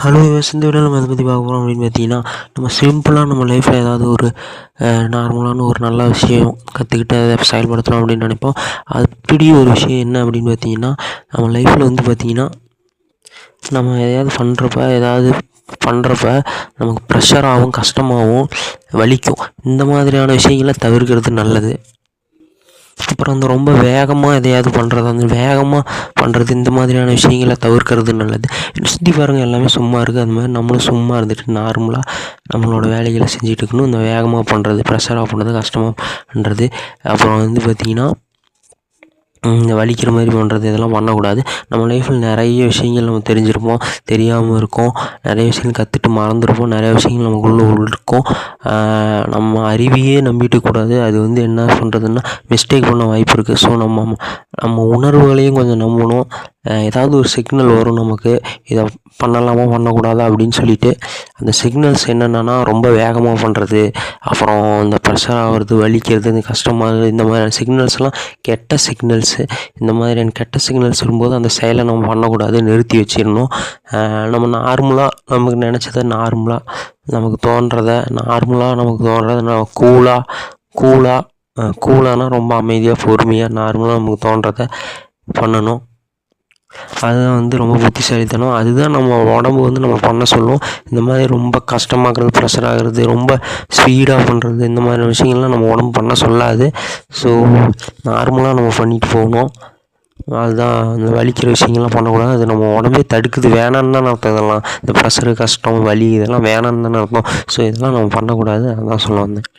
Hello இந்த வீடியோவில் நம்ம எதை பற்றி பார்க்க போகிறோம் அப்படின்னு பார்த்தீங்கன்னா, நம்ம சிம்பிளாக நம்ம லைஃப்பில் ஏதாவது ஒரு நார்மலான ஒரு நல்ல விஷயம் கற்றுக்கிட்டு அதை செயல்படுத்தலாம் அப்படின்னு நினைப்போம். அப்படி ஒரு விஷயம் என்ன அப்படின்னு பார்த்தீங்கன்னா, நம்ம லைஃப்பில் வந்து பார்த்திங்கன்னா, நம்ம ஏதாவது பண்ணுறப்ப நமக்கு ப்ரெஷராகவும் கஷ்டமாகவும் வலிக்கும். இந்த மாதிரியான விஷயங்களை தவிர்க்கிறது நல்லது. அப்புறம் ரொம்ப வேகமாக எதையாவது பண்ணுறது இந்த மாதிரியான விஷயங்களை தவிர்க்கிறது நல்லது. சுற்றி பாருங்கள், எல்லாமே சும்மா இருக்குது. அது மாதிரி நம்மளும் சும்மா இருந்துட்டு நார்மலாக நம்மளோட வேலைகளை செஞ்சுட்டு இருக்கணும். இந்த வேகமாக பண்ணுறது, ப்ரெஷராக பண்ணுறது, கஷ்டமாக பண்ணுறது, அப்புறம் வந்து பார்த்திங்கன்னா வலிக்கிற மாதிரி பண்ணுறது, இதெல்லாம் பண்ணக்கூடாது. நம்ம லைஃப்பில் நிறைய விஷயங்கள் நம்ம தெரிஞ்சிருப்போம், தெரியாமல் இருக்கோம். நிறைய விஷயங்கள் கற்றுட்டு மறந்துருப்போம். நிறைய விஷயங்கள் நமக்குள்ளே இருக்கும். நம்ம அறிவையே நம்பிட்டு கூடாது. அது என்ன பண்ணுறதுன்னா மிஸ்டேக் பண்ண வாய்ப்பு இருக்குது. ஸோ நம்ம உணர்வுகளையும் கொஞ்சம் நம்பணும். ஏதாவது ஒரு சிக்னல் வரும் நமக்கு, இதை பண்ணலாமா பண்ணக்கூடாதா அப்படின்னு சொல்லிட்டு. அந்த சிக்னல்ஸ் என்னென்னா ரொம்ப வேகமாக பண்ணுறது, அப்புறம் இந்த ப்ரெஷர் ஆகிறது, வலிக்கிறது, இந்த கஷ்டமாகிறது, இந்த மாதிரியான சிக்னல்ஸ்லாம் கெட்ட சிக்னல்ஸு. இந்த மாதிரியான கெட்ட சிக்னல்ஸ் வரும்போது அந்த செயலை நம்ம பண்ணக்கூடாது, நிறுத்தி வச்சிடணும். நம்ம நமக்கு நினச்சதை நமக்கு தோன்றதை நம்ம கூலானா ரொம்ப அமைதியாக பொறுமையாக நார்மலாக நமக்கு தோன்றதை பண்ணணும். அதுதான் ரொம்ப புத்திசாலித்தனம். அதுதான் நம்ம உடம்பு நம்ம பண்ண சொல்லும். இந்த மாதிரி ரொம்ப கஷ்டமாகிறது, ப்ரெஷர் ஆகிறது, ரொம்ப ஸ்பீடாக பண்ணுறது, இந்த மாதிரி விஷயங்கள்லாம் நம்ம உடம்பு பண்ண சொல்லாது. ஸோ நார்மலாக நம்ம பண்ணிட்டு போகணும். அதுதான், இந்த வலிக்கிற விஷயங்கள்லாம் பண்ணக்கூடாது. அது நம்ம உடம்பே தடுக்குது, வேணான்னு தான் அர்த்தம். இதெல்லாம் இந்த ப்ரெஷரு, கஷ்டம், வலி இதெல்லாம் வேணான்னு தானே அர்த்தம். ஸோ இதெல்லாம் நம்ம பண்ணக்கூடாது. அதான் சொல்ல வந்தேன்.